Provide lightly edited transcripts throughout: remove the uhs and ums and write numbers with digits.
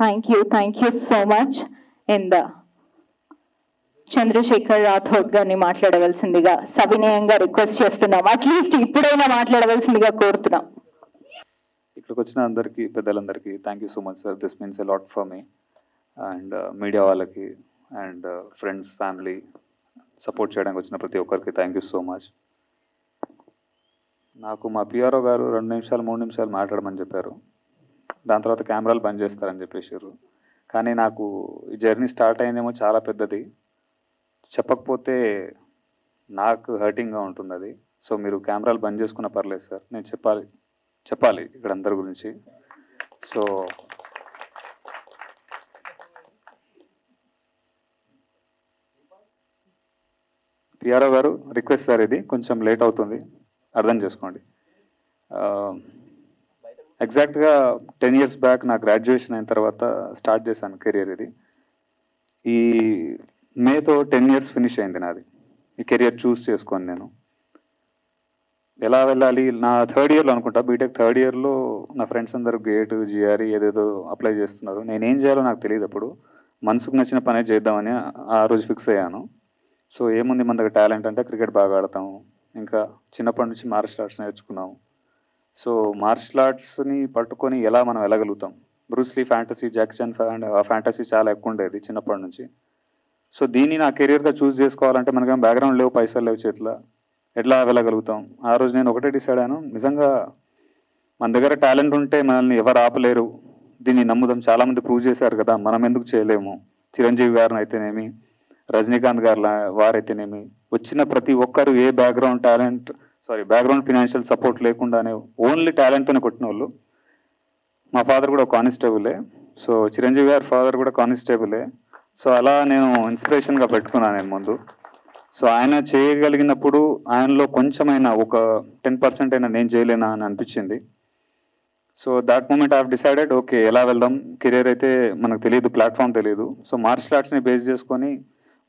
Thank you so much. In the Chandrasekhar Rathod గారిని మాట్లాడవలసిందిగా సవినయంగా రిక్వెస్ట్ చేస్తున్నాం. అట్లీస్ట్ ఇప్పుడైనా మాట్లాడవలసిందిగా కోరుతున్నాం. ఇక్కడికి వచ్చిన అందరికీ పెద్దలందరికీ thank you so much sir. This means a lot for me and media వాళ్ళకి అండ్ ఫ్రెండ్స్ ఫ్యామిలీ సపోర్ట్ చేయడానికి వచ్చిన ప్రతి ఒక్కరికి థ్యాంక్ యూ సో మచ్. నాకు మా పిఆర్ఓ గారు 2 నిమిషాలు 3 నిమిషాలు మాట్లాడమని చెప్పారు. దాని తర్వాత కెమెరాలు బంద్ చేస్తారని చెప్పేసారు. కానీ నాకు ఈ జర్నీ స్టార్ట్ అయిందేమో చాలా పెద్దది, చెప్పకపోతే నాకు హర్టింగ్గా ఉంటుంది అది. సో మీరు కెమెరాలు బంద్ చేసుకున్న పర్లేదు సార్, నేను చెప్పాలి ఇక్కడ అందరి గురించి. సో పిఆర్ఓ గారు రిక్వెస్ట్ సార్, ఇది కొంచెం లేట్ అవుతుంది, అర్థం చేసుకోండి. ఎగ్జాక్ట్గా 10 years బ్యాక్ నా గ్రాడ్యుయేషన్ అయిన తర్వాత స్టార్ట్ చేశాను కెరియర్. ఇది ఈ మేతో 10 years ఫినిష్ అయింది నాది. ఈ కెరియర్ చూస్ చేసుకొని నేను ఎలా వెళ్ళాలి, నా 3rd yearలో అనుకుంటా, బీటెక్ 3rd yearలో నా ఫ్రెండ్స్ అందరూ గేట్ జిఆర్ఈ ఏదేదో అప్లై చేస్తున్నారు. నేనేం చేయాలో నాకు తెలియదు. అప్పుడు మనసుకు నచ్చిన పనే చేద్దామని ఆ రోజు ఫిక్స్ అయ్యాను. సో ఏముంది మన దగ్గర టాలెంట్ అంటే క్రికెట్ బాగా ఆడతాము, ఇంకా చిన్నప్పటి నుంచి మార్షల్ ఆర్ట్స్ నేర్చుకున్నాము. సో మార్షల్ ఆర్ట్స్ని పట్టుకొని ఎలా మనం వెళ్ళగలుగుతాం. Bruce Lee fantasy, Jackie Chan fantasy చాలా ఎక్కువ ఉండేది చిన్నప్పటి నుంచి. సో దీన్ని నా కెరియర్గా చూస్ చేసుకోవాలంటే మనకేం బ్యాక్గ్రౌండ్ లేవు, పైసలు లేవు చేతిలో, ఎట్లా వెళ్ళగలుగుతాం. ఆ రోజు నేను ఒకటే డిసైడ్ అయ్యాను, నిజంగా మన దగ్గర టాలెంట్ ఉంటే మనల్ని ఎవరు ఆపలేరు, దీన్ని నమ్ముదాం, చాలామంది ప్రూవ్ చేశారు కదా, మనం ఎందుకు చేయలేము. చిరంజీవి గారిని అయితేనేమి, రజనీకాంత్ గారు వారైతేనేమి, వచ్చిన ప్రతి ఒక్కరు ఏ బ్యాక్గ్రౌండ్ ఫినాన్షియల్ సపోర్ట్ లేకుండానే ఓన్లీ టాలెంట్తోనే కొట్టిన వాళ్ళు. మా ఫాదర్ కూడా కానిస్టేబులే, సో చిరంజీవి గారి ఫాదర్ కూడా కానిస్టేబులే. సో అలా నేను ఇన్స్పిరేషన్గా పెట్టుకున్నాను నేను ముందు. సో ఆయన చేయగలిగినప్పుడు ఆయనలో కొంచెమైనా ఒక 10% అయినా నేను చేయలేనా అని అనిపించింది. So that moment I have decided, okay ఎలా వెళ్దాం, కెరీర్ అయితే మనకు తెలియదు, ప్లాట్ఫామ్ తెలియదు. సో మార్షల్ ఆర్ట్స్ని బేస్ చేసుకొని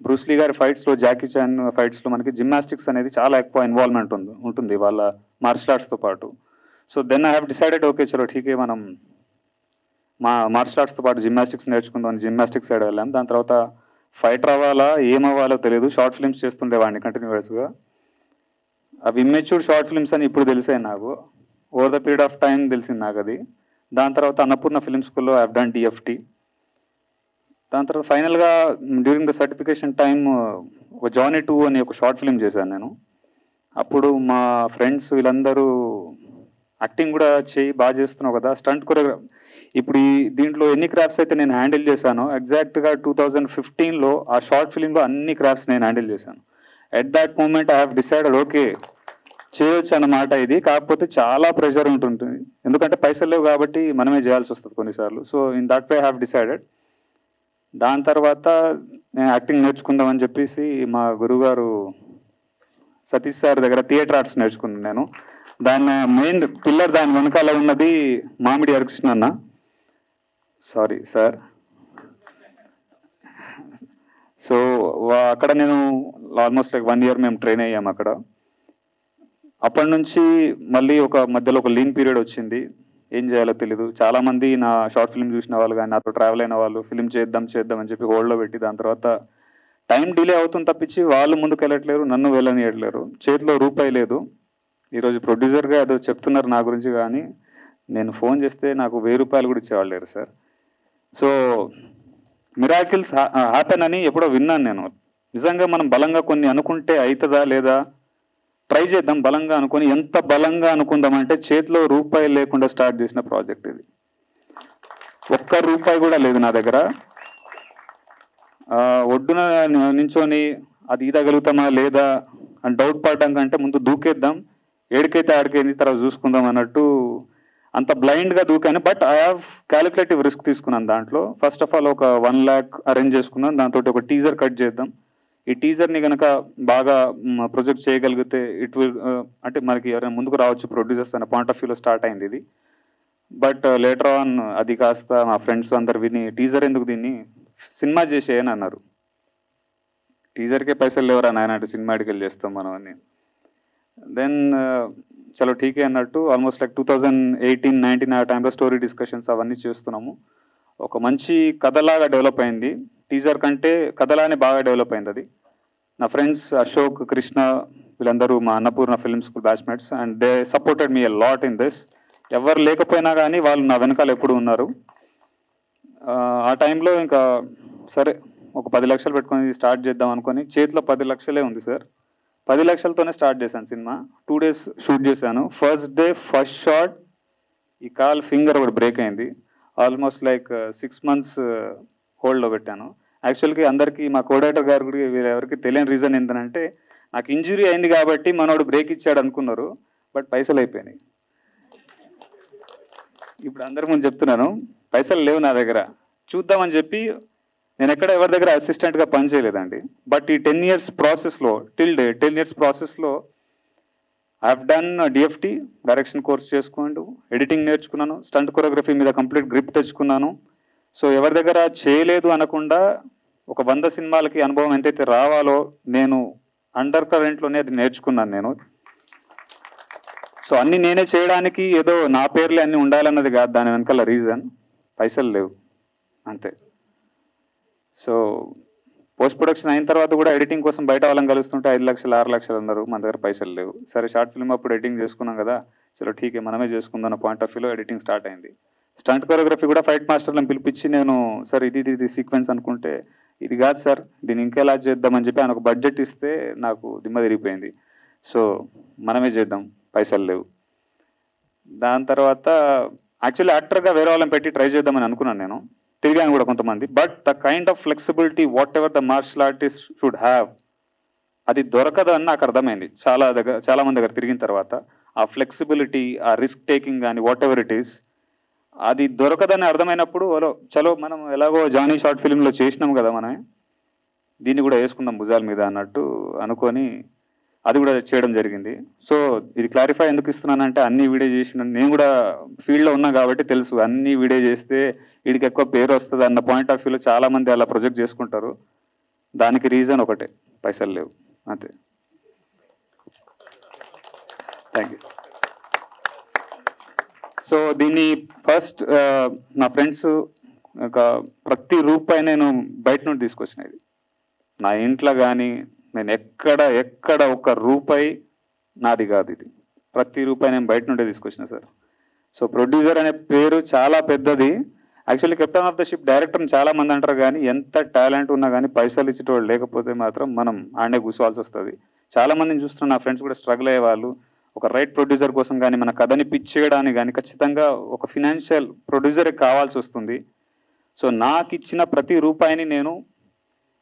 బ్రూస్లీ గారి ఫైట్స్లో, జాకీ చాన్ ఫైట్స్లో మనకి జిమ్నాస్టిక్స్ అనేది చాలా ఎక్కువ ఇన్వాల్వ్మెంట్ ఉంటుంది వాళ్ళ మార్షల్ ఆర్ట్స్తో పాటు. So then I have decided, okay చలో ఠీకే, మనం మా మార్షల్ ఆర్ట్స్తో పాటు జిమ్నాస్టిక్స్ నేర్చుకుందాం, జిమ్నాస్టిక్స్ సైడ్ వెళ్ళాం. దాని తర్వాత ఫైటర్ అవ్వాలా ఏమవ్వాలో తెలియదు, షార్ట్ ఫిల్మ్స్ చేస్తుండేవాడిని కంటిన్యూస్గా. అవి ఇమ్మెచ్యూర్ షార్ట్ ఫిల్మ్స్ అని ఇప్పుడు తెలిసాయి నాకు, over the period of time తెలిసింది నాకు అది. దాని తర్వాత అన్నపూర్ణ ఫిల్మ్ స్కూల్లో ఐ హావ్ డన్ డిఎఫ్టీ. దాని తర్వాత ఫైనల్గా డ్యూరింగ్ ద సర్టిఫికేషన్ టైమ్ ఒక జానీ 2 అని ఒక షార్ట్ ఫిల్మ్ చేశాను నేను. అప్పుడు మా ఫ్రెండ్స్ వీళ్ళందరూ యాక్టింగ్ కూడా బాగా చేస్తున్నావు కదా, స్టంట్ కొరియోగ్రాఫ్. ఇప్పుడు దీంట్లో ఎన్ని క్రాఫ్ట్స్ అయితే నేను హ్యాండిల్ చేశానో, ఎగ్జాక్ట్గా 2015లో ఆ షార్ట్ ఫిల్మ్లో అన్ని క్రాఫ్ట్స్ నేను హ్యాండిల్ చేశాను. At that moment I have decided, okay చేయొచ్చు అన్నమాట ఇది. కాకపోతే చాలా ప్రెషర్ ఉంటుంది, ఎందుకంటే పైసలు లేవు కాబట్టి మనమే చేయాల్సి వస్తుంది కొన్నిసార్లు. So in that way I have decided. దాని తర్వాత నేను యాక్టింగ్ నేర్చుకుందామని చెప్పేసి మా గురువుగారు సతీష్ సార్ దగ్గర థియేటర్ ఆర్ట్స్ నేర్చుకున్నాను నేను. దాని మెయిన్ పిల్లర్ దాని వెనకాల ఉన్నది మామిడి హరికృష్ణ అన్న, సారీ సార్. సో అక్కడ నేను ఆల్మోస్ట్ లైక్ 1 year మేము ట్రైన్ అయ్యాము అక్కడ. అప్పటి నుంచి మళ్ళీ మధ్యలో ఒక లీన్ పీరియడ్ వచ్చింది, ఏం చేయాలో తెలీదు. చాలామంది నా షార్ట్ ఫిల్మ్ చూసిన వాళ్ళు కానీ నాతో ట్రావెల్ అయిన వాళ్ళు ఫిల్మ్ చేద్దాం అని చెప్పి హోల్డ్లో పెట్టి, దాని తర్వాత టైం డిలే అవుతుంది తప్పించి వాళ్ళు ముందుకు వెళ్ళట్లేరు, నన్ను వెళ్ళనియట్లేరు. చేతిలో రూపాయి లేదు. ఈరోజు ప్రొడ్యూసర్గా ఏదో చెప్తున్నారు నా గురించి, కానీ నేను ఫోన్ చేస్తే నాకు 1000 రూపాయలు కూడా ఇచ్చేవాళ్ళు లేరు సార్. సో మిరాకిల్స్ హ్యాపెన్ అని ఎప్పుడో విన్నాను నేను. నిజంగా మనం బలంగా కొన్ని అనుకుంటే అవుతుందా లేదా, ట్రై చేద్దాం బలంగా అనుకొని. ఎంత బలంగా అనుకుందామంటే చేతిలో రూపాయి లేకుండా స్టార్ట్ చేసిన ప్రాజెక్ట్ ఇది. 1 రూపాయి కూడా లేదు నా దగ్గర. ఒడ్డున నించొని అది ఈదగలుగుతామా లేదా అని డౌట్ పడడం కంటే ముందు దూకేద్దాం, ఏడికైతే ఆడికైంది తర్వాత చూసుకుందాం అన్నట్టు అంత బ్లైండ్గా దూకాను. But I have calculative risk తీసుకున్నాను దాంట్లో. ఫస్ట్ ఆఫ్ ఆల్ ఒక 1 lakh అరేంజ్ చేసుకున్నాను. దాంతో ఒక టీజర్ కట్ చేద్దాం, ఈ టీజర్ని కనుక బాగా ప్రొజెక్ట్ చేయగలిగితే ఇట్ విల్ అంటే మనకి ఎవరైనా ముందుకు రావచ్చు ప్రొడ్యూసర్స్ అనే పాయింట్ ఆఫ్ వ్యూలో స్టార్ట్ అయింది ఇది. బట్ లేటర్ ఆన్ అది కాస్త మా ఫ్రెండ్స్ అందరు విని, టీజర్ ఎందుకు దీన్ని సినిమా చేసేయని అన్నారు. టీజర్కే పైసలు లేవరా నాయన అంటే సినిమా అడిగలు చేస్తాం మనం అని. దెన్ చలో ఠీకే అన్నట్టు ఆల్మోస్ట్ లైక్ 2018-19 ఆ టైంలో స్టోరీ డిస్కషన్స్ అవన్నీ చేస్తున్నాము. ఒక మంచి కథలాగా డెవలప్ అయింది. టీజర్ కంటే కథలానే బాగా డెవలప్ అయింది అది. నా ఫ్రెండ్స్ అశోక్, కృష్ణ వీళ్ళందరూ మా Annapurna film school batchmates and they supported me a lot in this. ఎవరు లేకపోయినా కానీ వాళ్ళు నా వెనకాల ఎప్పుడు ఉన్నారు. ఆ టైంలో ఇంకా సరే ఒక 10 లక్షలు పెట్టుకొని స్టార్ట్ చేద్దాం అనుకొని చేతిలో 10 లక్షలే ఉంది సార్. 10 లక్షలతోనే స్టార్ట్ చేశాను సినిమా. 2 days షూట్ చేశాను. ఫస్ట్ డే ఫస్ట్ షాట్ ఈ కాల్ ఫింగర్ ఒకటి బ్రేక్ అయింది. ఆల్మోస్ట్ లైక్ 6 months హోల్డ్లో పెట్టాను. యాక్చువల్గా అందరికీ మా కోఆర్డినేటర్ గారు కూడా ఎవరికి తెలియని రీజన్ ఏంటంటే నాకు ఇంజురీ అయింది కాబట్టి మనోడు బ్రేక్ ఇచ్చాడు అనుకున్నారు, బట్ పైసలు అయిపోయినాయి. ఇప్పుడు అందరి ముందు చెప్తున్నాను, పైసలు లేవు నా దగ్గర. చూద్దామని చెప్పి నేను ఎక్కడ ఎవరి దగ్గర అసిస్టెంట్గా పనిచేయలేదండి. బట్ ఈ 10 years ప్రాసెస్లో టిల్ డే 10 years ప్రాసెస్లో I have done DFT direction course చేసుకున్నాను, ఎడిటింగ్ నేర్చుకున్నాను, స్టంట్ కొరియోగ్రఫీ మీద కంప్లీట్ గ్రిప్ తెచ్చుకున్నాను. సో ఎవరి దగ్గర చేయలేదు అనకుండా ఒక 100 సినిమాలకి అనుభవం ఎంతైతే రావాలో నేను అండర్ కరెంట్లోనే అది నేర్చుకున్నాను నేను. సో అన్నీ నేనే చేయడానికి ఏదో నా పేర్లే అన్నీ ఉండాలన్నది కాదు దాని వెనకాల రీజన్. పైసలు లేవు అంతే. సో పోస్ట్ ప్రొడక్షన్ అయిన తర్వాత కూడా ఎడిటింగ్ కోసం బయట వాళ్ళని కలుస్తుంటే 5 లక్షలు 6 లక్షలు అన్నారు, మన దగ్గర పైసలు లేవు. సరే షార్ట్ ఫిల్మ్ అప్పుడు ఎడిటింగ్ చేసుకున్నాం కదా, చలో ఠీకే మనమే చేసుకుందాం అన్న పాయింట్ ఆఫ్ వ్యూలో ఎడిటింగ్ స్టార్ట్ అయింది. స్టంట్ కొరియోగ్రఫీ కూడా ఫైట్ మాస్టర్లను పిలిపించి నేను సార్ ఇది సీక్వెన్స్ అనుకుంటే ఇది కాదు సార్ దీన్ని ఇంకెలా చేద్దామని చెప్పి ఆయన ఒక బడ్జెట్ ఇస్తే నాకు దిమ్మ తిరిగిపోయింది. సో మనమే చేద్దాం, పైసలు లేవు. దాని తర్వాత యాక్చువల్లీ యాక్టర్గా వేరే వాళ్ళని పెట్టి ట్రై చేద్దామని అనుకున్నాను నేను, తిరిగాను కూడా కొంతమంది. But the kind of flexibility whatever the martial artist should have అది దొరకదు అని నాకు అర్థమైంది చాలా మంది దగ్గర తిరిగిన తర్వాత. ఆ ఫ్లెక్సిబిలిటీ, ఆ రిస్క్ టేకింగ్ కానీ వాట్ ఎవర్ ఇట్ ఈస్ అది దొరకదని అర్థమైనప్పుడు చలో మనం ఎలాగో జానీ షార్ట్ ఫిల్మ్లో చేసినాం కదా మనమే, దీన్ని కూడా వేసుకుందాం భుజాల మీద అన్నట్టు అనుకొని అది కూడా చేయడం జరిగింది. సో ఇది క్లారిఫై ఎందుకు ఇస్తున్నానంటే అన్ని వీడియో చేసిన నేను కూడా ఫీల్డ్లో ఉన్నా కాబట్టి తెలుసు, అన్ని వీడియో చేస్తే వీడికి ఎక్కువ పేరు వస్తుంది అన్న పాయింట్ ఆఫ్ వ్యూలో చాలామంది అలా ప్రొజెక్ట్ చేసుకుంటారు. దానికి రీజన్ ఒకటే, పైసలు లేవు అంతే. Thank you. సో దీన్ని ఫస్ట్ నా ఫ్రెండ్స్ ఒక ప్రతి రూపాయి నేను బయట నుండి తీసుకొచ్చినది. నా ఇంట్లో కానీ నేను ఎక్కడ ఒక రూపాయి నాది కాదు, ఇది ప్రతి రూపాయి నేను బయట నుండే తీసుకొచ్చిన సార్. సో ప్రొడ్యూసర్ అనే పేరు చాలా పెద్దది. Actually captain of the ship డైరెక్టర్ని చాలా మంది అంటారు కానీ ఎంత టాలెంట్ ఉన్నా కానీ పైసలు ఇచ్చేటోళ్ళు లేకపోతే మాత్రం మనం ఆడే కూర్చోవాల్సి వస్తుంది. చాలామందిని చూస్తున్న నా ఫ్రెండ్స్ కూడా స్ట్రగుల్ అయ్యే వాళ్ళు ఒక రైట్ ప్రొడ్యూసర్ కోసం కానీ మన కథని పిచ్ చేయడానికి కానీ ఖచ్చితంగా ఒక ఫినాన్షియల్ ప్రొడ్యూసరే కావాల్సి వస్తుంది. సో నాకు ఇచ్చిన ప్రతి రూపాయిని నేను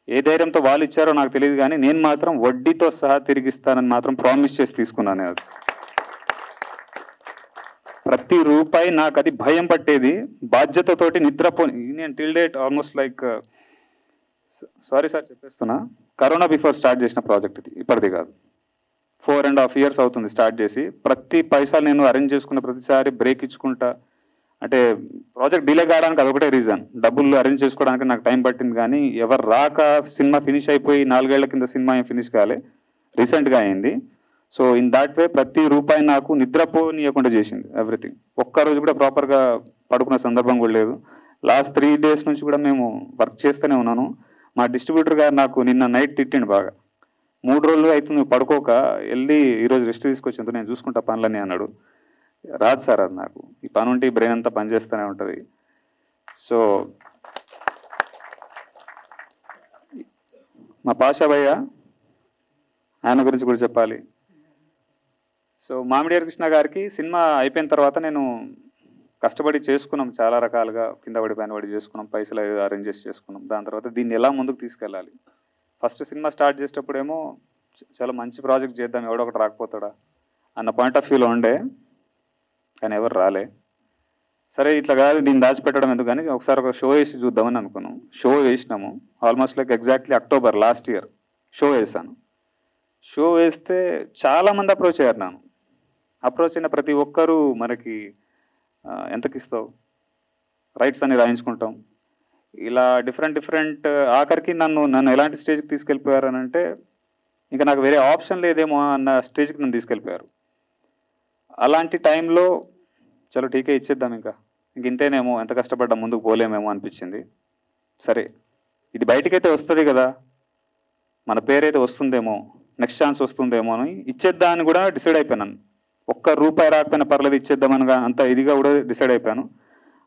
ఏ ధైర్యంతో వాళ్ళు ఇచ్చారో నాకు తెలియదు కానీ నేను మాత్రం వడ్డీతో సహా తిరిగిస్తానని మాత్రం ప్రామిస్ చేసి తీసుకున్నాను. అది ప్రతి రూపాయి నాకు అది భయం పట్టేది, బాధ్యతతోటి నిద్రపోని నేను till date almost like sorry sir చెప్పేస్తున్నా, కరోనా బిఫోర్ స్టార్ట్ చేసిన ప్రాజెక్ట్ ఇది, ఇప్పటిది కాదు. 4.5 years అవుతుంది స్టార్ట్ చేసి. ప్రతి పైసా నేను అరేంజ్ చేసుకున్న ప్రతిసారి బ్రేక్ ఇచ్చుకుంటా. అంటే ప్రాజెక్ట్ డిలే కావడానికి అదొకటే రీజన్, డబ్బులు అరేంజ్ చేసుకోవడానికి నాకు టైం పట్టింది. కానీ ఎవరు రాక సినిమా ఫినిష్ అయిపోయి 4 ఏళ్ల కింద సినిమా ఏం ఫినిష్ కాలే, రీసెంట్గా అయింది. సో ఇన్ దాట్ వే ప్రతి రూపాయి నాకు నిద్రపోనీయకుండా చేసింది ఎవ్రీథింగ్. ఒక్కరోజు కూడా ప్రాపర్గా పడుకున్న సందర్భం కూడా లేదు. లాస్ట్ 3 days నుంచి కూడా మేము వర్క్ చేస్తూనే ఉన్నాను. మా డిస్ట్రిబ్యూటర్ గారు నాకు నిన్న నైట్ తిట్టిండు బాగా, 3 రోజులు అవుతుంది పడుకోక, వెళ్ళి ఈరోజు రెస్ట్ తీసుకొచ్చింది నేను చూసుకుంటా పనులని అన్నాడు. రాదు సార్ అది నాకు, ఈ పని ఉంటే ఈ బ్రెయిన్ అంతా పనిచేస్తూనే ఉంటుంది. సో మా పాషా భయ్య ఆయన గురించి కూడా చెప్పాలి. సో మామిడియార్ కృష్ణ గారికి సినిమా అయిపోయిన తర్వాత నేను కష్టపడి చేసుకున్నాం, చాలా రకాలుగా కింద పడి పైన పడి చేసుకున్నాం, పైసలు అరేంజ్ చేసుకున్నాం. దాని తర్వాత దీన్ని ఎలా ముందుకు తీసుకెళ్ళాలి. ఫస్ట్ సినిమా స్టార్ట్ చేసేటప్పుడేమో చాలా మంచి ప్రాజెక్ట్ చేద్దాం, ఎవడో ఒకటి రాకపోతాడా అన్న పాయింట్ ఆఫ్ వ్యూలో ఉండే, కానీ ఎవరు రాలే. సరే ఇట్లా కాదు దీన్ని దాచిపెట్టడం ఎందుకు కానీ ఒకసారి ఒక షో వేసి చూద్దామని అనుకున్నాం. షో వేసినాము, almost like exactly October last year show వేసాను. షో వేస్తే చాలామంది అప్రోచ్ అయ్యారు. నన్ను అప్రోచ్ అయిన ప్రతి ఒక్కరూ మనకి ఎంతకిస్తావు, రైట్స్ అని రాయించుకుంటాం, ఇలా డిఫరెంట్ ఆఖరికి నన్ను ఎలాంటి స్టేజ్కి తీసుకెళ్ళిపోయారు అని అంటే ఇంకా నాకు వేరే ఆప్షన్ లేదేమో అన్న స్టేజ్కి నన్ను తీసుకెళ్ళిపోయారు. అలాంటి టైంలో చలో టీకే ఇచ్చేద్దాం, ఇంతేనేమో, ఎంత కష్టపడ్డా ముందుకు పోలేమేమో అనిపించింది. సరే ఇది బయటకైతే వస్తుంది కదా, మన పేరైతే వస్తుందేమో, నెక్స్ట్ ఛాన్స్ వస్తుందేమో అని ఇచ్చేద్దామని కూడా డిసైడ్ అయిపోయాను. ₹1 రాకపోయినా పర్లేదు ఇచ్చేద్దామని అంత ఇదిగా కూడా డిసైడ్ అయిపోయాను.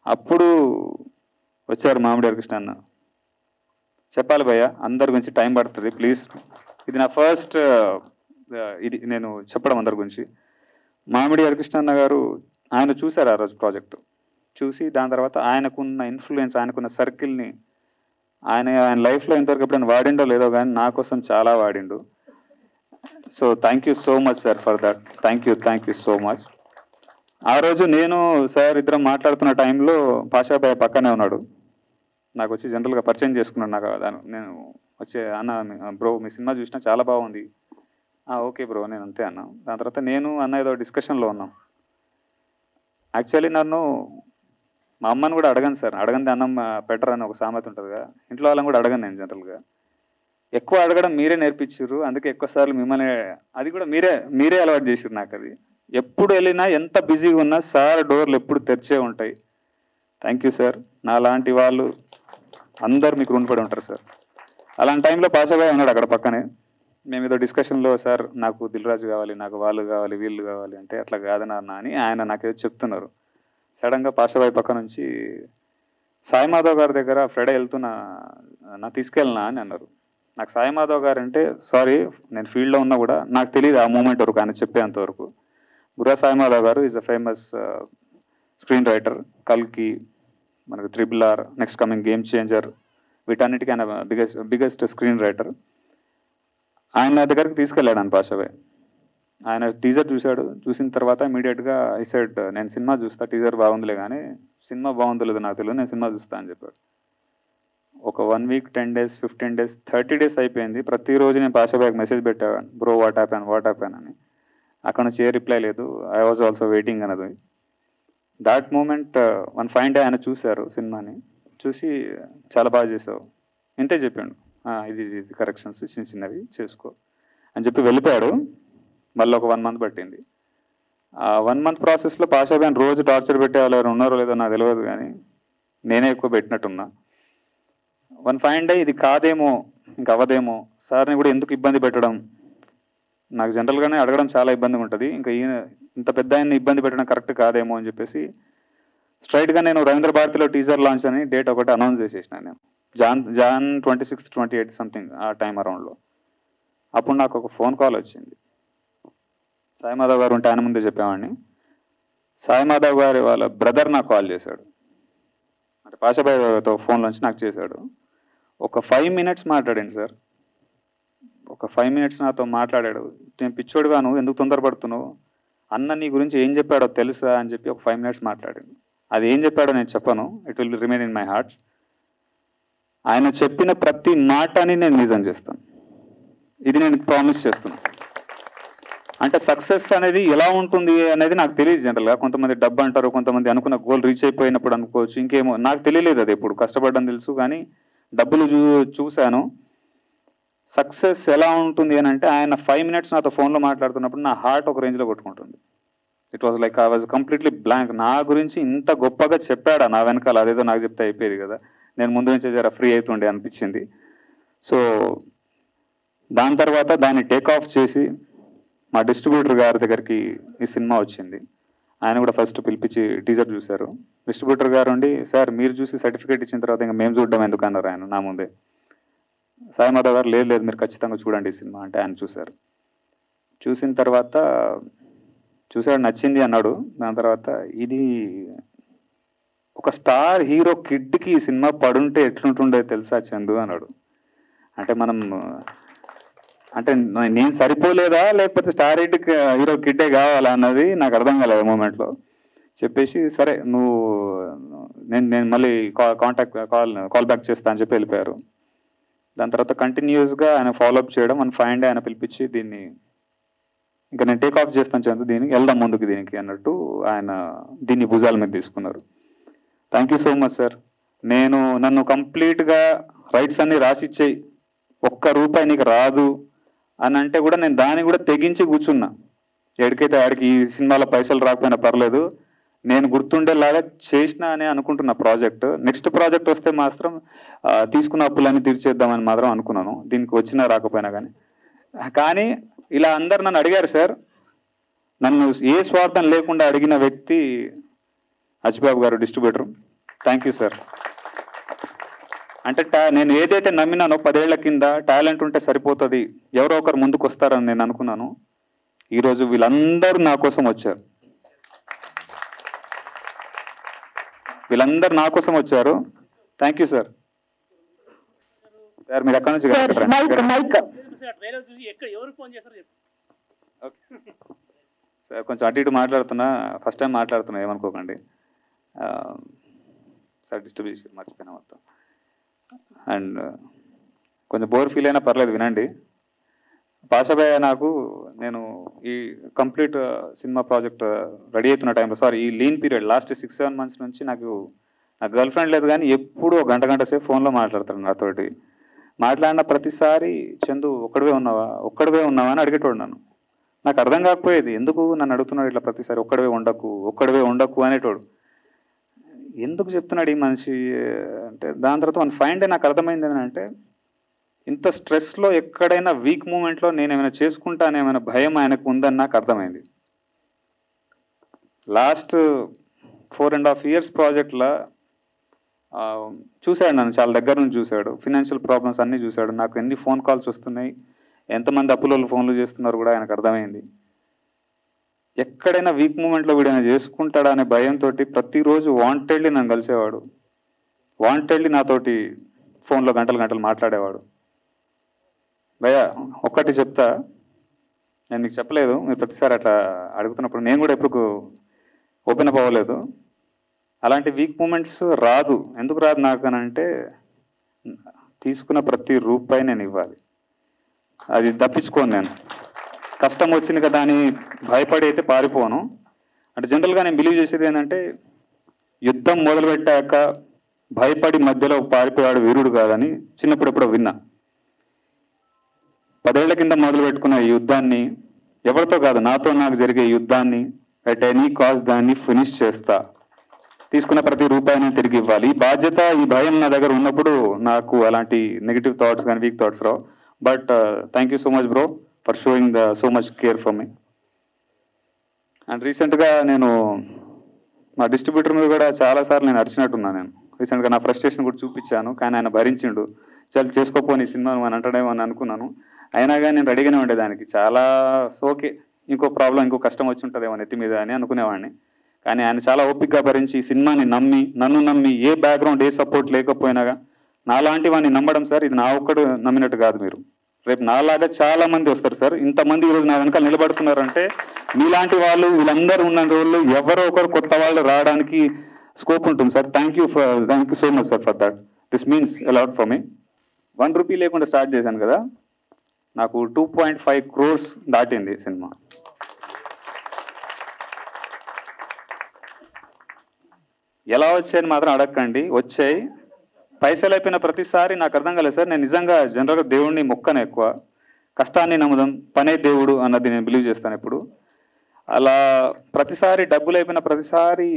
అప్పుడు వచ్చారు మామిడి హరికృష్ణ అన్న. చెప్పాలి భయ్య, అందరి గురించి టైం పడుతుంది ప్లీజ్. ఇది నా ఫస్ట్ ఇది నేను చెప్పడం అందరి గురించి. మామిడి హరికృష్ణ అన్న గారు ఆయన చూశారు ఆ రోజు ప్రాజెక్టు. చూసి దాని తర్వాత ఆయనకున్న ఇన్ఫ్లుయెన్స్, ఆయనకున్న సర్కిల్ని ఆయన లైఫ్లో ఇంతవరకు ఎప్పుడైనా వాడిండో లేదో కానీ నా కోసం చాలా వాడిండు. So thank you so much sir for that. Thank you so much. ఆ రోజు నేను సార్ ఇద్దరం మాట్లాడుతున్న టైంలో పాషాబాయ్ పక్కనే ఉన్నాడు. నాకు వచ్చి జనరల్గా పరిచయం చేసుకున్నాడు. నాకు నేను వచ్చి అన్న బ్రో మీ సినిమా చూసినా చాలా బాగుంది. ఓకే బ్రో, నేను అంతే అన్నా. దాని తర్వాత నేను అన్న ఏదో డిస్కషన్లో ఉన్నాం. యాక్చువల్లీ నన్ను మా అమ్మని కూడా అడగను సార్, అడగంది అన్నం బెటర్ అని ఒక సామెత ఉంటుందిగా, ఇంట్లో వాళ్ళని కూడా అడగను నేను జనరల్గా. ఎక్కువ అడగడం మీరే నేర్పించారు, అందుకే ఎక్కువసార్లు మిమ్మల్ని అది కూడా మీరే అలవాటు చేసారు నాకు. అది ఎప్పుడు వెళ్ళినా ఎంత బిజీగా ఉన్నా సార్ డోర్లు ఎప్పుడు తెరిచే ఉంటాయి. Thank you sir. నా లాంటి వాళ్ళు అందరు మీకు రుణపడి ఉంటారు సార్. అలాంటి టైంలో పాషాబాయ్ ఉన్నాడు అక్కడ పక్కనే. మేము ఏదో డిస్కషన్లో సార్ నాకు దిల్రాజు కావాలి, నాకు వాళ్ళు కావాలి, వీళ్ళు కావాలి అంటే అట్లా కాదన్నా అని ఆయన నాకేదో చెప్తున్నారు. సడన్గా పాషాబాయ్ పక్క నుంచి సాయి మాధవ్ గారి దగ్గర ఫ్రైడే వెళ్తున్నా నా తీసుకెళ్ళినా అని అన్నారు. నాకు సాయి మాధవ్ గారు అంటే సారీ నేను ఫీల్డ్లో ఉన్నా కూడా నాకు తెలియదు ఆ మూమెంట్ వరకు, ఆయన చెప్పేంతవరకు. బుర్రా సాయి మాధవ్ గారు is a famous screen writer. కల్కి, మనకు RRR, next coming game changer, వీటన్నిటికీ ఆయన బిగ్గెస్ట్ స్క్రీన్ రైటర్. ఆయన దగ్గరికి తీసుకెళ్ళాడు అని పాషాబాయ్. ఆయన టీజర్ చూశాడు. చూసిన తర్వాత ఇమీడియట్గా ఐ సెడ్ నేను సినిమా చూస్తా, టీజర్ బాగుందిలే కానీ సినిమా బాగుందో లేదో నాకు తెలియదు, నేను సినిమా చూస్తా అని చెప్పాడు. ఒక 1 వీక్, 10 డేస్, 15 డేస్, 30 డేస్ అయిపోయింది. ప్రతిరోజు నేను పాషాబాయ్కి మెసేజ్ పెట్టాను, బ్రో వాట్ హ్యాపెన్ అని. అక్కడ నుంచి ఏ రిప్లై లేదు. ఐ వాజ్ ఆల్సో వెయిటింగ్ అన్నది. That moment one fine day ఆయన చూశారు సినిమాని. చూసి చాలా బాగా చేసావు ఇంతే చెప్పాడు. ఇది కరెక్షన్స్ చిన్నవి చేసుకో అని చెప్పి వెళ్ళిపోయాడు. మళ్ళీ ఒక 1 మంత్ పట్టింది. ఆ 1 మంత్ ప్రాసెస్లో పాషాబాయ్ని రోజు టార్చర్ పెట్టే వాళ్ళు ఎవరు ఉన్నారో లేదో నాకు తెలియదు కానీ నేనే ఎక్కువ పెట్టినట్టున్నా. వన్ ఫైన్ డే ఇది కాదేమో, ఇంక అవ్వదేమో, సార్ని కూడా ఎందుకు ఇబ్బంది పెట్టడం, నాకు జనరల్గానే అడగడం చాలా ఇబ్బందిగా ఉంటుంది, ఇంకా ఈయన ఇంత పెద్ద ఆయన్ని ఇబ్బంది పెట్టడం కరెక్ట్ కాదేమో అని చెప్పేసి స్ట్రైట్గా నేను రవీంద్ర భారతిలో టీజర్ లాంచ్ అని డేట్ ఒకటి అనౌన్స్ చేసేసిన. నేను జాన్ 26, 28 సంథింగ్ ఆ టైం అరౌండ్లో. అప్పుడు నాకు ఒక ఫోన్ కాల్ వచ్చింది. సాయి మాధవ్ గారు ఉంటే ఆయన ముందే చెప్పేవాడిని. సాయి మాధవ్ గారి వాళ్ళ బ్రదర్ నాకు కాల్ చేశాడు, అంటే పాషాబాయ్తో ఫోన్లోంచి నాకు చేశాడు. ఒక 5 minutes మాట్లాడండి సార్. ఒక 5 minutes నాతో మాట్లాడాడు. నేను పిచ్చోడుగా నువ్వు ఎందుకు తొందరపడుతున్నావు, అన్న నీ గురించి ఏం చెప్పాడో తెలుసా అని చెప్పి ఒక 5 minutes మాట్లాడాడు. అది ఏం చెప్పాడో నేను చెప్పను, it will remain in my hearts. ఆయన చెప్పిన ప్రతి మాటని నేను నిజం చేస్తాను, ఇది నేను ప్రామిస్ చేస్తున్నాను. అంటే సక్సెస్ అనేది ఎలా ఉంటుంది అనేది నాకు తెలియదు. జనరల్గా కొంతమంది డబ్బు అంటారు, కొంతమంది అనుకున్న గోల్ రీచ్ అయిపోయినప్పుడు అనుకోవచ్చు, ఇంకేమో నాకు తెలియలేదు. అది ఎప్పుడు కష్టపడడం తెలుసు కానీ డబ్బులు చూశాను. సక్సెస్ ఎలా ఉంటుంది అని అంటే ఆయన 5 minutes నాతో ఫోన్లో మాట్లాడుతున్నప్పుడు నా హార్ట్ ఒక రేంజ్లో కొట్టుకుంటుంది. It was like I was completely blank. నా గురించి ఇంత గొప్పగా చెప్పాడా నా వెనకాల, అదేదో నాకు చెప్తే అయిపోయేది కదా, నేను ముందు నుంచి జర ఫ్రీ అవుతుండే అనిపించింది. సో దాని తర్వాత దాన్ని టేక్ ఆఫ్ చేసి మా డిస్ట్రిబ్యూటర్ గారి దగ్గరికి ఈ సినిమా వచ్చింది. ఆయన కూడా ఫస్ట్ పిలిపించి టీజర్ చూశారు. డిస్ట్రిబ్యూటర్ గారు ఉండి సార్ మీరు చూసి సర్టిఫికేట్ ఇచ్చిన తర్వాత ఇంకా మేము చూడడం ఎందుకు అన్నారు ఆయన నా ముందే. సాయి మాధవ్ గారు లేదు మీరు ఖచ్చితంగా చూడండి ఈ సినిమా అంటే ఆయన చూశారు. చూసిన తర్వాత చూశాడు, నచ్చింది అన్నాడు. దాని తర్వాత ఇది ఒక స్టార్ హీరో కిడ్కి ఈ సినిమా పడుంటే ఎట్లుంటుండే తెలుసా చందు అన్నాడు. అంటే మనం అంటే నేను సరిపోలేదా లేకపోతే స్టార్ హీరో కిడ్డే కావాలా అన్నది నాకు అర్థం కాలేదు మూమెంట్లో. చెప్పేసి సరే నువ్వు నేను మళ్ళీ కాల్ బ్యాక్ చేస్తా అని చెప్పి వెళ్ళిపోయారు. దాని తర్వాత కంటిన్యూస్గా ఆయన ఫాలోఅప్ చేయడం, మన ఫైన్ డే ఆయన పిలిపించి దీన్ని ఇంకా నేను టేక్ ఆఫ్ చేస్తాను చందు, దీనికి వెళ్దాం ముందుకు దీనికి అన్నట్టు ఆయన దీన్ని భుజాల మీద తీసుకున్నారు. Thank you so much sir. నన్ను కంప్లీట్గా రైట్స్ అన్ని రాసిచ్చేయి, ₹1 నీకు రాదు అని అంటే కూడా నేను దాన్ని కూడా తెగించి కూర్చున్నా. ఎక్కడికైతే ఆడికి ఈ సినిమాలో పైసలు రాకపోయినా పర్లేదు, నేను గుర్తుండేలాగా చేసిన అని అనుకుంటున్న ప్రాజెక్ట్. నెక్స్ట్ ప్రాజెక్ట్ వస్తే మాత్రం తీసుకున్న అప్పులన్నీ తీర్చేద్దామని మాత్రం అనుకున్నాను, దీనికి వచ్చినా రాకపోయినా కానీ. కానీ ఇలా అందరు నన్ను అడిగారు సార్. నన్ను ఏ స్వార్థం లేకుండా అడిగిన వ్యక్తి అచ్చిబాబు గారు, డిస్ట్రిబ్యూటర్. Thank you sir. అంటే నేను ఏదైతే నమ్మినానో 10 ఏళ్ల కింద టాలెంట్ ఉంటే సరిపోతుంది, ఎవరో ఒకరు ముందుకు వస్తారని నేను అనుకున్నాను. ఈరోజు వీళ్ళందరూ నా కోసం వచ్చారు. వీళ్ళందరూ నా కోసం వచ్చారు. Thank you sir. సార్ మీరు ఎక్కడి నుంచి సార్? కొంచెం అటు ఇటు మాట్లాడుతున్నా, ఫస్ట్ టైం మాట్లాడుతున్నా, ఏమనుకోకండి సార్. డిస్ట్రిబ్యూషన్ మర్చిపోయినా మొత్తం. అండ్ కొంచెం బోర్ ఫీల్ అయినా పర్లేదు, వినండి. పాషాభయ్య నాకు, నేను ఈ కంప్లీట్ సినిమా ప్రాజెక్ట్ రెడీ అవుతున్న టైంలో, సారీ ఈ లీన్ పీరియడ్ లాస్ట్ 6-7 months నుంచి నా గర్ల్ ఫ్రెండ్ లేదు, కానీ ఎప్పుడు ఒక గంట సేపు ఫోన్లో మాట్లాడతాడు నాతోటి. మాట్లాడిన ప్రతిసారి చందు ఒక్కడివే ఉన్నావా అని అడిగేటోడు నన్ను. నాకు అర్థం కాకపోయేది, ఎందుకు నన్ను అడుగుతున్నాడు ఇట్లా ప్రతిసారి, ఒక్కడివే ఉండకు అనేటోడు. ఎందుకు చెప్తున్నాడు ఈ మనిషి అంటే, దాని తర్వాత మన ఫైండ్ నాకు అర్థమైంది ఏంటంటే, ఇంత స్ట్రెస్లో ఎక్కడైనా వీక్ మూమెంట్లో నేను ఏమైనా చేసుకుంటానేమైనా భయం ఆయనకు ఉందని నాకు అర్థమైంది. లాస్ట్ 4.5 years ప్రాజెక్ట్లో చూశాడు నన్ను, చాలా దగ్గర నుంచి చూశాడు. ఫినాన్షియల్ ప్రాబ్లమ్స్ అన్నీ చూశాడు. నాకు ఎన్ని ఫోన్ కాల్స్ వస్తున్నాయి, ఎంతమంది అప్పులలో ఫోన్లు చేస్తున్నారు కూడా ఆయనకు అర్థమైంది. ఎక్కడైనా వీక్ మూమెంట్లో వీడైనా చేసుకుంటాడా అనే భయంతో ప్రతిరోజు వాంటెడ్లీ నన్ను కలిసేవాడు. వాంటెడ్లీ నాతోటి ఫోన్లో గంటలు మాట్లాడేవాడు. భయ్య ఒక్కటి చెప్తా, నేను మీకు చెప్పలేదు, మీరు ప్రతిసారి అట్లా అడుగుతున్నప్పుడు నేను కూడా ఎప్పుడు ఓపెన్ అప్ అవ్వలేదు. అలాంటి వీక్ మూమెంట్స్ రాదు. ఎందుకు రాదు నాకు అని అంటే, తీసుకున్న ప్రతి రూపాయి నేను ఇవ్వాలి, అది తప్పించుకోను. నేను కష్టం వచ్చింది కదా అని భయపడి అయితే పారిపోను. అంటే జనరల్గా నేను బిలీవ్ చేసేది ఏంటంటే, యుద్ధం మొదలుపెట్టాక భయపడి మధ్యలో పారిపోయాడు వీరుడు కాదని చిన్నప్పుడు ఎప్పుడో విన్నా. 10 ఏళ్ల కింద మొదలు పెట్టుకున్న ఈ యుద్ధాన్ని, ఎవరితో కాదు నాతో నాకు జరిగే యుద్ధాన్ని అట్ ఎనీ కాస్ట్ దాన్ని ఫినిష్ చేస్తా. తీసుకున్న ప్రతి రూపాయిని తిరిగి ఇవ్వాలి. ఈ బాధ్యత, ఈ భయం నా దగ్గర ఉన్నప్పుడు నాకు అలాంటి నెగిటివ్ థాట్స్ కానీ week thoughts Rao. But thank you so much bro for showing so much care for me. And రీసెంట్గా నేను మా డిస్ట్రిబ్యూటర్ మీద కూడా చాలాసార్లు నేను అరిచినట్టున్నాను. నేను రీసెంట్గా నా ఫ్రస్ట్రేషన్ కూడా చూపించాను, కానీ ఆయన భరించిండు. చాలా చేసుకోపోని సినిమా అని అంటాడేమో అని అనుకున్నాను. అయినా కానీ నేను రెడీగానే ఉండేదానికి, చాలా ఓకే ఇంకో ప్రాబ్లం, ఇంకో కష్టం వచ్చి ఉంటుందేమో నెత్తి మీద అని అనుకునేవాడిని. కానీ ఆయన చాలా ఓపికగా భరించి ఈ సినిమాని నన్ను నమ్మి, ఏ బ్యాక్గ్రౌండ్ ఏ సపోర్ట్ లేకపోయినా నాలాంటి వాడిని నమ్మడం సార్, ఇది నా ఒక్కడు నమ్మినట్టు కాదు. మీరు రేపు నాలాగా చాలా మంది వస్తారు సార్. ఇంతమంది ఈరోజు నా వెనకాల నిలబడుతున్నారంటే మీలాంటి వాళ్ళు, వీళ్ళందరూ ఉన్న రోజులు ఎవరో ఒకరు కొత్త వాళ్ళు రావడానికి స్కోప్ ఉంటుంది sir. Thank you so much sir for that. This means a lot for me. 1 rupee లేకుండా స్టార్ట్ చేశాను కదా, నాకు 2.5 crores దాటింది సినిమా. ఎలా వచ్చాయని మాత్రం అడగకండి, వచ్చాయి. పైసలు అయిపోయిన ప్రతిసారి నాకు అర్థం కాలేదు సార్. నేను నిజంగా జనరల్గా దేవుడిని మొక్కను, ఎక్కువ కష్టాన్ని నమ్ముదాం, పనే దేవుడు అన్నది నేను బిలీవ్ చేస్తాను ఎప్పుడు. అలా ప్రతిసారి డబ్బులు అయిపోయిన ప్రతిసారి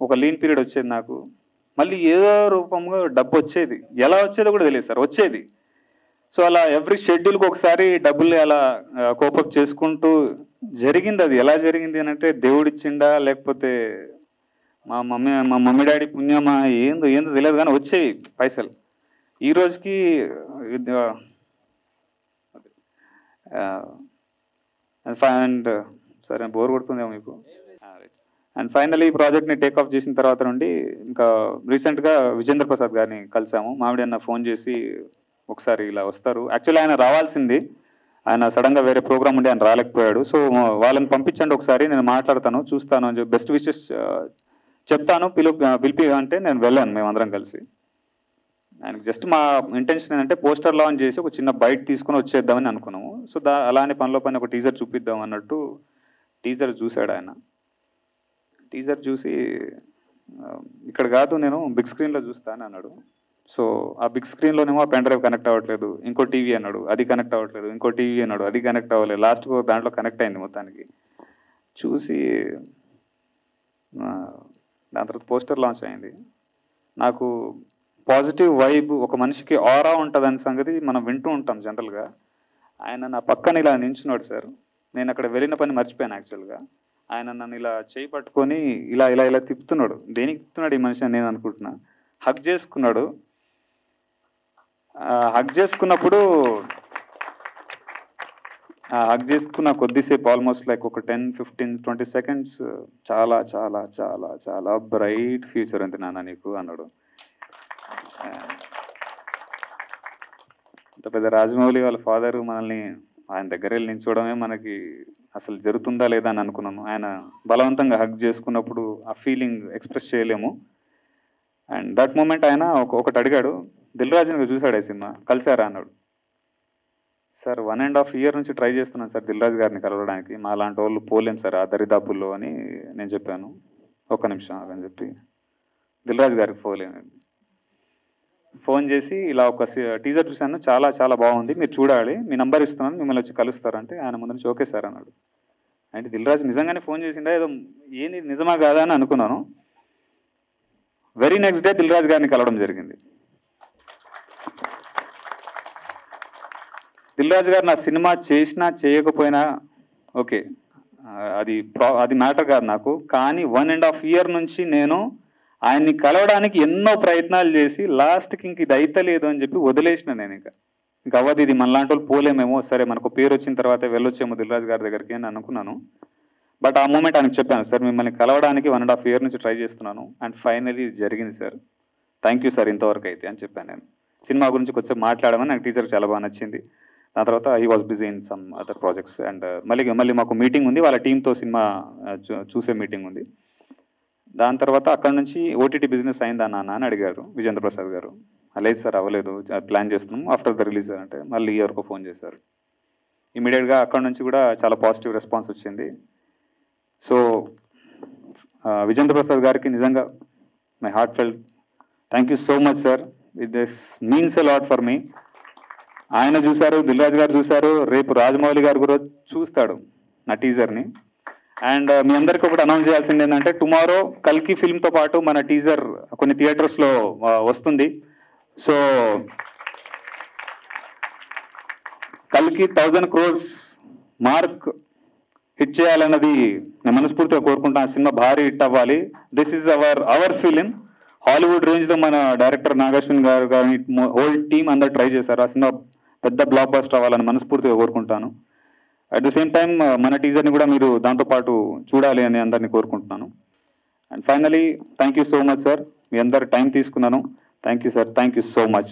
ఒక లీన్ పీరియడ్ వచ్చేది నాకు. మళ్ళీ ఏదో రూపంగా డబ్బు వచ్చేది, ఎలా వచ్చేదో కూడా తెలియదు సార్, వచ్చేది. సో అలా ఎవ్రీ షెడ్యూల్కి ఒకసారి డబ్బుల్ని అలా కోపప్ చేసుకుంటూ జరిగింది. అది ఎలా జరిగింది అని అంటే, దేవుడిచ్చిండా లేకపోతే మా మమ్మీ డాడీ పుణ్యమా ఏందో తెలియదు, కానీ వచ్చేవి పైసలు. ఈ రోజుకి అండ్ సరే బోర్ కొడుతుందేమో మీకు. అండ్ ఫైనల్లీ ఈ ప్రాజెక్ట్ని టేక్ ఆఫ్ చేసిన తర్వాత నుండి ఇంకా రీసెంట్గా విజేంద్ర ప్రసాద్ గారిని కలిసాము. మామిడి అన్న ఫోన్ చేసి ఒకసారి ఇలా వస్తారు, యాక్చువల్లీ ఆయన రావాల్సింది, ఆయన సడన్గా వేరే ప్రోగ్రామ్ ఉండి ఆయన రాలేకపోయాడు. సో వాళ్ళని పంపించండి ఒకసారి, నేను మాట్లాడతాను, చూస్తాను అని చెప్పి బెస్ట్ విషెస్ చెప్తాను, పిలిపి అంటే నేను వెళ్ళాను మేమందరం కలిసి. ఆయనకి జస్ట్ మా ఇంటెన్షన్ ఏంటంటే పోస్టర్ లాంచ్ చేసి ఒక చిన్న బైట్ తీసుకుని వచ్చేద్దామని అనుకున్నాము. సో అలానే పనిలో పని ఒక టీజర్ చూపిద్దాం అన్నట్టు టీజర్ చూశాడు ఆయన. టీజర్ చూసి ఇక్కడ కాదు నేను బిగ్ స్క్రీన్లో చూస్తాను అన్నాడు. సో ఆ బిగ్ స్క్రీన్లోనేమో పెన్ డ్రైవ్ కనెక్ట్ అవ్వట్లేదు, ఇంకో టీవీ అన్నాడు, అది కనెక్ట్ అవ్వట్లేదు, ఇంకో టీవీ అన్నాడు, అది కనెక్ట్ అవ్వలేదు. లాస్ట్కు దాంట్లో కనెక్ట్ అయింది మొత్తానికి. చూసి దాని తర్వాత పోస్టర్ లాంచ్ అయింది. నాకు పాజిటివ్ వైబ్, ఒక మనిషికి ఆరా ఉంటుందని సంగతి మనం వింటూ ఉంటాం జనరల్గా. ఆయన నా పక్కన ఇలా నించున్నాడు సార్. నేను అక్కడ వెళ్ళిన పని మర్చిపోయాను యాక్చువల్గా. ఆయన నన్ను ఇలా చేయి పట్టుకొని ఇలా ఇలా ఇలా తిప్పుతున్నాడు. దేనికి తిప్పుతున్నాడు ఈ మనిషి అని నేను అనుకుంటున్నా. హగ్ చేసుకున్నాడు. హగ్ చేసుకున్న కొద్దిసేపు ఆల్మోస్ట్ లైక్ ఒక 10-15-20 సెకండ్స్ చాలా చాలా చాలా చాలా బ్రైట్ ఫ్యూచర్ ఉంది నాన్న నీకు అన్నాడు. ఇంత పెద్ద రాజమౌళి వాళ్ళ ఫాదరు మనల్ని ఆయన దగ్గర వెళ్ళి నించోవడమే మనకి అసలు జరుగుతుందా లేదా అని అనుకున్నాను. ఆయన బలవంతంగా హగ్ చేసుకున్నప్పుడు ఆ ఫీలింగ్ ఎక్స్ప్రెస్ చేయలేము. అండ్ దట్ మూమెంట్ ఆయన ఒకటి అడిగాడు, దిల్ రాజుని చూశాడు ఈ సినిమా, కలిసారా అన్నాడు. సార్ 1.5 year నుంచి ట్రై చేస్తున్నాను సార్ దిల్ రాజు గారిని కలవడానికి, మా లాంటి వాళ్ళు పోలేం సార్ ఆ దరిదాపుల్లో అని నేను చెప్పాను. ఒక్క నిమిషం అని చెప్పి దిల్ రాజు గారికి ఫోన్ చేసి ఇలా ఒక టీజర్ చూశాను, చాలా చాలా బాగుంది, మీరు చూడాలి, మీ నంబర్ ఇస్తున్నాను, మిమ్మల్ని వచ్చి కలుస్తారంటే ఆయన ముందు నుంచి ఓకే సార్ అన్నాడు. అంటే దిల్ రాజు నిజంగానే ఫోన్ చేసిండా ఏదో ఏంది నిజమా కాదా అని అనుకున్నాను. Very next day Dil Raju గారిని కలవడం జరిగింది. దిల్ రాజు గారు నా సినిమా చేసినా చేయకపోయినా ఓకే, అది మ్యాటర్ కాదు నాకు. కానీ 1.5 year నుంచి నేను ఆయన్ని కలవడానికి ఎన్నో ప్రయత్నాలు చేసి లాస్ట్కి ఇంక ఇది అయితలేదు అని చెప్పి వదిలేసిన. నేను ఇంకా అవ్వదు, ఇది మనలాంటి వాళ్ళు పోలేమేమో, సరే మనకు పేరు వచ్చిన తర్వాత వెళ్ళొచ్చేమో దిల్ రాజు గారి దగ్గరికి అని అనుకున్నాను. బట్ ఆ మూమెంట్ ఆయనకు చెప్పాను, సార్ మిమ్మల్ని కలవడానికి 1.5 year నుంచి ట్రై చేస్తున్నాను అండ్ ఫైనలీ ఇది జరిగింది సార్, థ్యాంక్ యూ సార్ ఇంతవరకు అయితే అని చెప్పాను. నేను సినిమా గురించి కొంచెం మాట్లాడమని నాకు టీచర్ చాలా బాగా నచ్చింది. దాని తర్వాత he was busy in some other projects. And మళ్ళీ మాకు మీటింగ్ ఉంది, వాళ్ళ టీంతో సినిమా చూసే మీటింగ్ ఉంది. దాని తర్వాత అక్కడ నుంచి ఓటీటీ బిజినెస్ అయిందా నాన్న అని అడిగారు విజేంద్ర ప్రసాద్ గారు. లేదు సార్ అవ్వలేదు, ప్లాన్ చేస్తున్నాం ఆఫ్టర్ ద రిలీజ్ అంటే మళ్ళీ ఎవరికో ఫోన్ చేశారు. ఇమీడియట్గా అక్కడ నుంచి కూడా చాలా పాజిటివ్ రెస్పాన్స్ వచ్చింది. సో విజేంద్ర ప్రసాద్ గారికి నిజంగా my heart felt thank you so much sir, this means a lot for me. ఆయన చూశారు, దిల్ రాజు గారు చూశారు, రేపు రాజమౌళి గారు కూడా చూస్తాడు నా టీజర్ని. అండ్ మీ అందరికీ ఒకటి అనౌన్స్ చేయాల్సింది ఏంటంటే, టుమారో కల్కి ఫిల్మ్తో పాటు మన టీజర్ కొన్ని థియేటర్స్లో వస్తుంది. సో కల్కి 1000 crores మార్క్ హిట్ చేయాలన్నది నేను మనస్ఫూర్తిగా కోరుకుంటాను. ఆ సినిమా భారీ హిట్ అవ్వాలి. This is our film. Hollywood రేంజ్లో మన డైరెక్టర్ నాగశ్విన్ గారు కానీ హోల్ టీమ్ అందరు ట్రై చేశారు. ఆ సినిమా పెద్ద బ్లాక్ బస్టర్ అవ్వాలని మనస్ఫూర్తిగా కోరుకుంటాను. అట్ ద సేమ్ టైం మన టీజర్ని కూడా మీరు దాంతోపాటు చూడాలి అని అందరినీ కోరుకుంటున్నాను. And finally thank you so much sir, మీ అందరు టైం తీసుకున్నాను. Thank you sir, thank you so much.